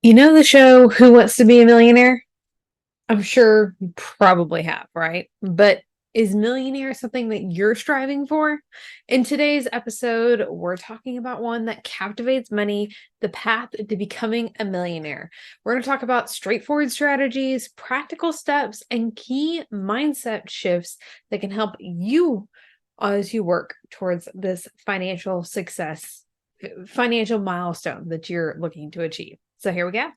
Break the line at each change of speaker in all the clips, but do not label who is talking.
You know the show Who Wants to Be a Millionaire? I'm sure you probably have, right? But is millionaire something that you're striving for? In today's episode, we're talking about one that captivates money, the path to becoming a millionaire. We're going to talk about straightforward strategies, practical steps, and key mindset shifts that can help you as you work towards this financial success, financial milestone that you're looking to achieve. So here we go.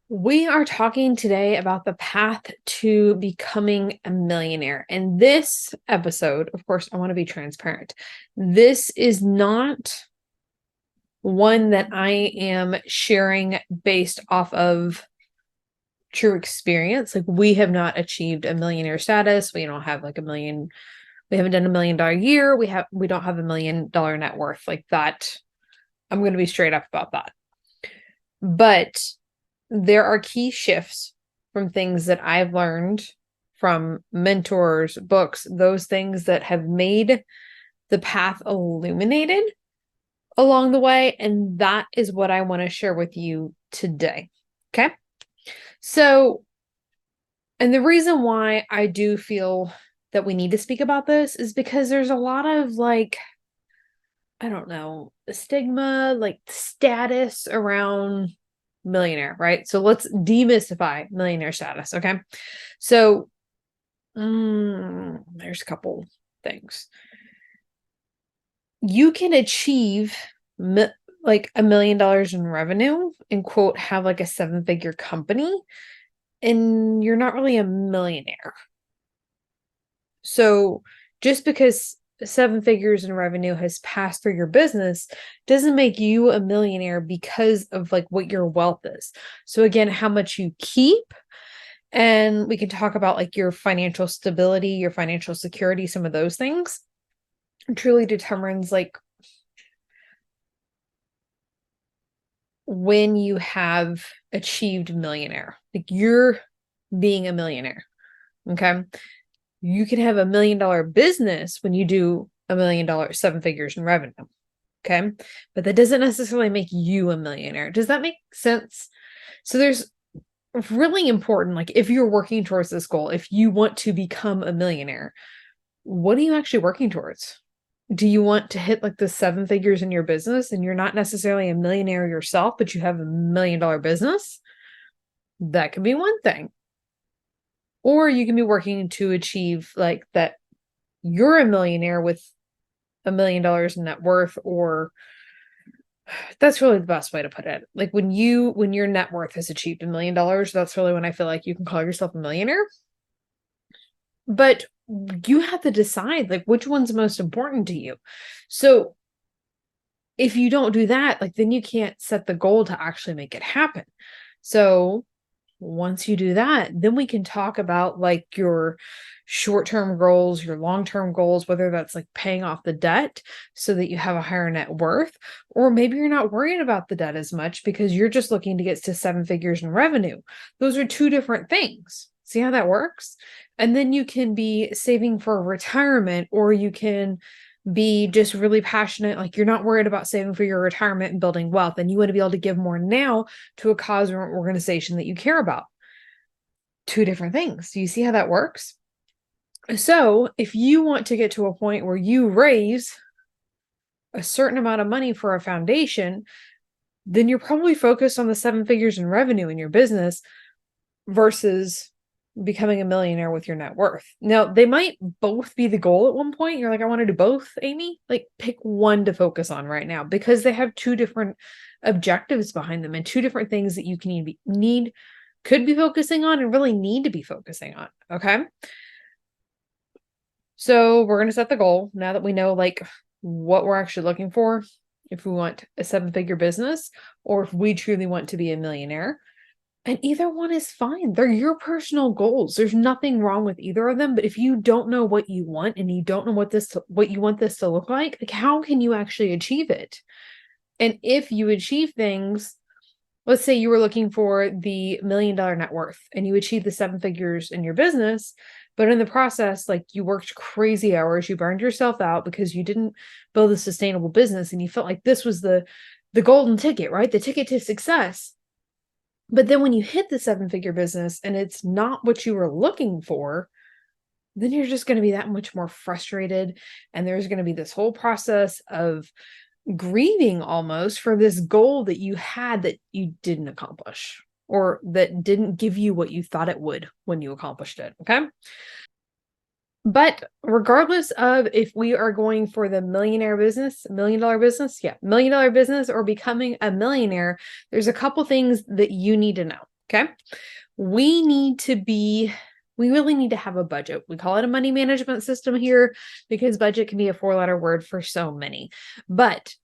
We are talking today about the path to becoming a millionaire. And this episode, of course, I want to be transparent. This is not one that I am sharing based off of true experience. Like, we have not achieved a millionaire status. We don't have like a million. We haven't done $1 million year. We don't have $1 million net worth like that. I'm going to be straight up about that. But there are key shifts from things that I've learned from mentors, books, those things that have made the path illuminated along the way. And that is what I want to share with you today. Okay. So, and the reason why I do feel that we need to speak about this is because there's a lot of I don't know, stigma, like status around millionaire, right? So let's demystify millionaire status, okay? So there's a couple things. You can achieve like $1 million in revenue and quote have like a 7-figure company, and you're not really a millionaire. So just because 7 figures in revenue has passed through your business doesn't make you a millionaire because of like what your wealth is. So again, how much you keep, and we can talk about like your financial stability, your financial security, some of those things truly determines like when you have achieved millionaire, like you're being a millionaire. Okay. You can have $1 million business when you do $1 million, 7 figures in revenue. Okay. But that doesn't necessarily make you a millionaire. Does that make sense? So there's really important, like if you're working towards this goal, if you want to become a millionaire, what are you actually working towards? Do you want to hit like the 7 figures in your business and you're not necessarily a millionaire yourself, but you have $1 million business? That could be one thing. Or you can be working to achieve like that you're a millionaire with $1 million in net worth, or that's really the best way to put it. Like when your net worth has achieved $1 million, that's really when I feel like you can call yourself a millionaire. But you have to decide like which one's most important to you. So if you don't do that, like then you can't set the goal to actually make it happen. So once you do that, then we can talk about like your short-term goals, your long-term goals, whether that's like paying off the debt so that you have a higher net worth, or maybe you're not worried about the debt as much because you're just looking to get to 7 figures in revenue. Those are two different things. See how that works? And then you can be saving for retirement, or you can be just really passionate, like you're not worried about saving for your retirement and building wealth, and you want to be able to give more now to a cause or an organization that you care about. Two different things. Do you see how that works? So if you want to get to a point where you raise a certain amount of money for a foundation, then you're probably focused on the 7 figures in revenue in your business versus becoming a millionaire with your net worth. Now, they might both be the goal at one point. You're like, I want to do both, Aimee. Like, pick one to focus on right now because they have two different objectives behind them and two different things that you can could be focusing on and really need to be focusing on. Okay. So we're going to set the goal now that we know like what we're actually looking for. If we want a 7-figure business or if we truly want to be a millionaire. And either one is fine. They're your personal goals. There's nothing wrong with either of them. But if you don't know what you want and you don't know what you want this to look like how can you actually achieve it? And if you achieve things, let's say you were looking for the $1 million net worth and you achieve the 7 figures in your business, But in the process, like you worked crazy hours, you burned yourself out because you didn't build a sustainable business and you felt like this was the golden ticket, right? The ticket to success. But then when you hit the seven-figure business and it's not what you were looking for, then you're just going to be that much more frustrated. And there's going to be this whole process of grieving almost for this goal that you had that you didn't accomplish or that didn't give you what you thought it would when you accomplished it. Okay. But regardless of if we are going for the millionaire business, $1 million business, yeah, $1 million business or becoming a millionaire, there's a couple things that you need to know. Okay. We really need to have a budget. We call it a money management system here because budget can be a 4-letter word for so many. But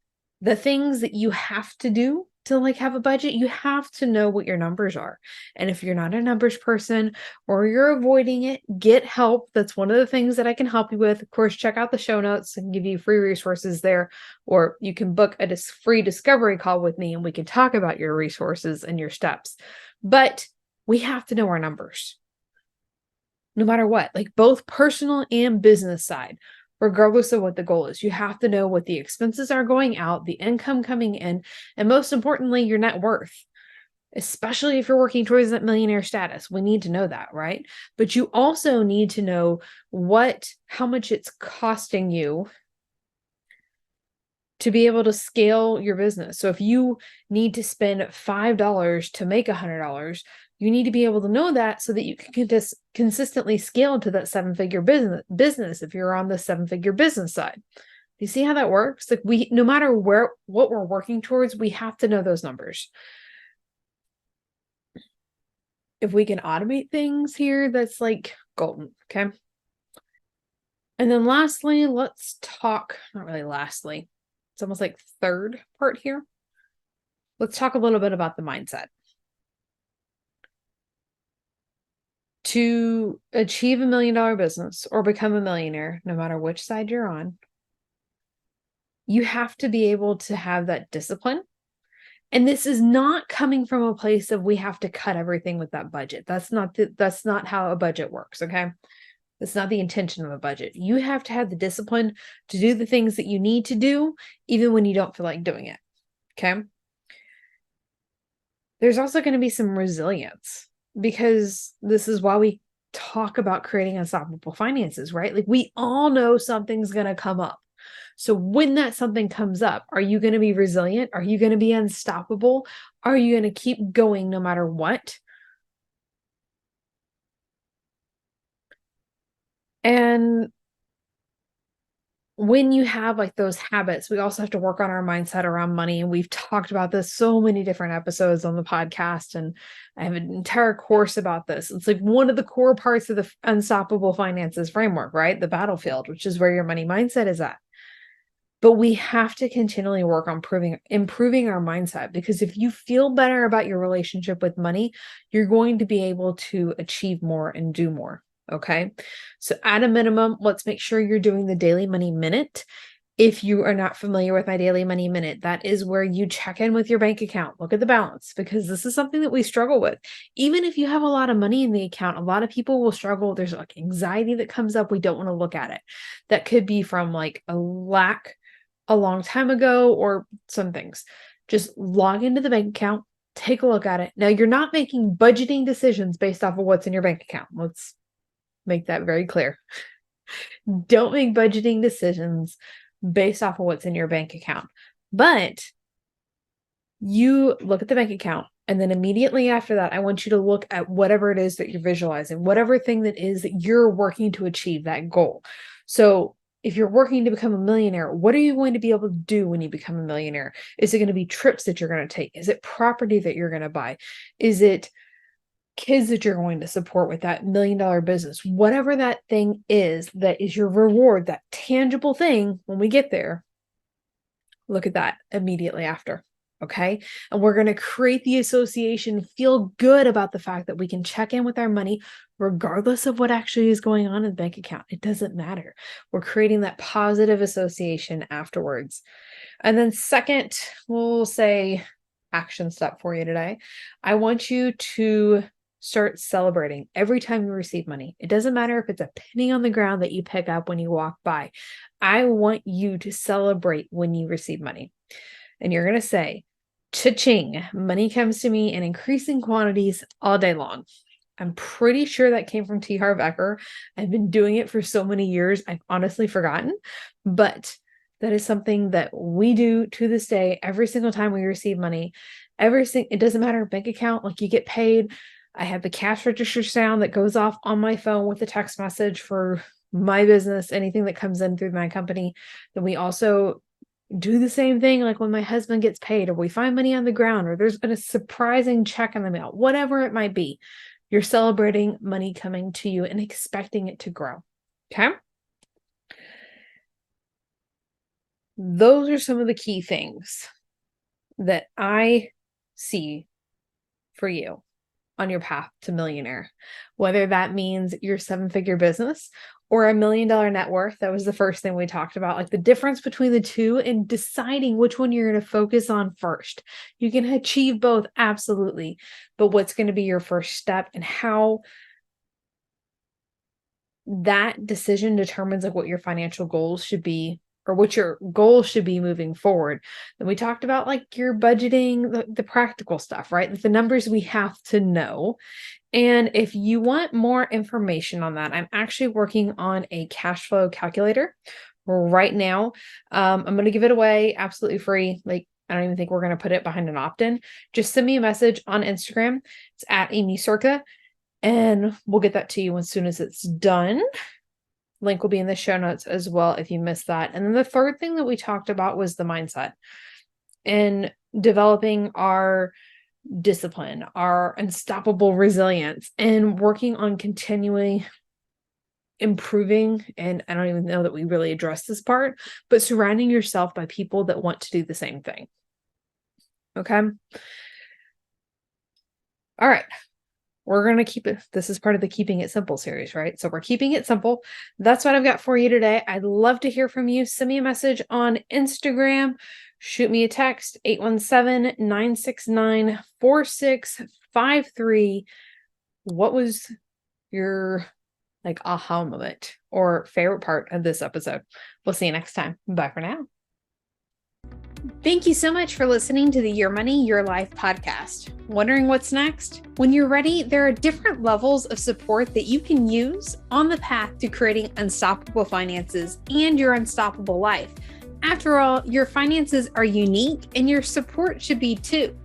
the things that you have to do to like have a budget, you have to know what your numbers are. And if you're not a numbers person or you're avoiding it, get help. That's one of the things that I can help you with. Of course, check out the show notes and give you free resources there, or you can book a free discovery call with me and we can talk about your resources and your steps. But we have to know our numbers no matter what, like both personal and business side, regardless of what the goal is. You have to know what the expenses are going out, the income coming in, and most importantly, your net worth. Especially if you're working towards that millionaire status, we need to know that, right? But you also need to know how much it's costing you to be able to scale your business. So if you need to spend $5 to make $100, you need to be able to know that so that you can just consistently scale to that seven-figure business if you're on the seven-figure business side. You see how that works? Like no matter what we're working towards, we have to know those numbers. If we can automate things here, that's like golden, okay? And then lastly, let's talk, not really lastly, it's almost like third part here. Let's talk a little bit about the mindset. To achieve $1 million business or become a millionaire, no matter which side you're on, you have to be able to have that discipline. And this is not coming from a place of we have to cut everything with that budget. That's not how a budget works, okay? That's not the intention of a budget. You have to have the discipline to do the things that you need to do, even when you don't feel like doing it, okay? There's also going to be some resilience because this is why we talk about creating unstoppable finances, right? Like we all know something's going to come up. So when that something comes up, are you going to be resilient? Are you going to be unstoppable? Are you going to keep going no matter what? And when you have like those habits, we also have to work on our mindset around money. And we've talked about this so many different episodes on the podcast. And I have an entire course about this. It's like one of the core parts of the unstoppable finances framework, right? The battlefield, which is where your money mindset is at. But we have to continually work on improving our mindset, because if you feel better about your relationship with money, you're going to be able to achieve more and do more. Okay. So at a minimum, let's make sure you're doing the daily money minute. If you are not familiar with my daily money minute, that is where you check in with your bank account, look at the balance, because this is something that we struggle with. Even if you have a lot of money in the account, a lot of people will struggle. There's like anxiety that comes up. We don't want to look at it. That could be from like a lack a long time ago or some things. Just log into the bank account, take a look at it. Now, you're not making budgeting decisions based off of what's in your bank account. Let's make that very clear. Don't make budgeting decisions based off of what's in your bank account. But you look at the bank account, and then immediately after that, I want you to look at whatever it is that you're visualizing, whatever thing that is that you're working to achieve that goal. So if you're working to become a millionaire, what are you going to be able to do when you become a millionaire? Is it going to be trips that you're going to take? Is it property that you're going to buy? Is it kids that you're going to support with that $1 million business? Whatever that thing is, that is your reward, that tangible thing when we get there, look at that immediately after. Okay. And we're going to create the association, feel good about the fact that we can check in with our money regardless of what actually is going on in the bank account. It doesn't matter. We're creating that positive association afterwards. And then second, we'll say action step for you today. I want you to start celebrating every time you receive money. It doesn't matter if it's a penny on the ground that you pick up when you walk by. I want you to celebrate when you receive money. And you're going to say, cha-ching, money comes to me in increasing quantities all day long. I'm pretty sure that came from T. Harv Eker. I've been doing it for so many years, I've honestly forgotten, but that is something that we do to this day. Every single time we receive money, it doesn't matter, bank account, like you get paid. I have the cash register sound that goes off on my phone with a text message for my business, anything that comes in through my company. Then we also do the same thing, like when my husband gets paid, or we find money on the ground, or there's been a surprising check in the mail, whatever it might be. You're celebrating money coming to you and expecting it to grow. Okay. Those are some of the key things that I see for you on your path to millionaire, whether that means your 7-figure business or $1 million net worth. That was the first thing we talked about, like the difference between the two and deciding which one you're going to focus on first. You can achieve both, absolutely, but what's going to be your first step and how that decision determines like what your financial goals should be or what your goals should be moving forward. Then we talked about like your budgeting, the practical stuff, right? Like the numbers we have to know. And if you want more information on that, I'm actually working on a cash flow calculator right now. I'm going to give it away absolutely free. Like, I don't even think we're going to put it behind an opt-in. Just send me a message on Instagram. It's at Aimee Cerka, and we'll get that to you as soon as it's done. Link will be in the show notes as well if you missed that. And then the third thing that we talked about was the mindset and developing our discipline, our unstoppable resilience, and working on continuing improving. And I don't even know that we really addressed this part, but surrounding yourself by people that want to do the same thing. Okay. All right. We're going to keep it. This is part of the Keeping It Simple series, right? So we're keeping it simple. That's what I've got for you today. I'd love to hear from you. Send me a message on Instagram. Shoot me a text, 817-969-4653. What was your like aha moment or favorite part of this episode? We'll see you next time. Bye for now. Thank you so much for listening to the Your Money, Your Life podcast. Wondering what's next? When you're ready, there are different levels of support that you can use on the path to creating unstoppable finances and your unstoppable life. After all, your finances are unique and your support should be too.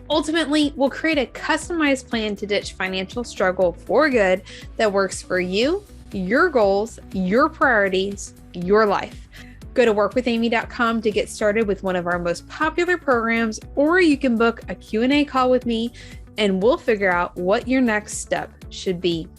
Ultimately, we'll create a customized plan to ditch financial struggle for good that works for you, your goals, your priorities, your life. Go to workwithaimee.com to get started with one of our most popular programs, or you can book a Q&A call with me and we'll figure out what your next step should be.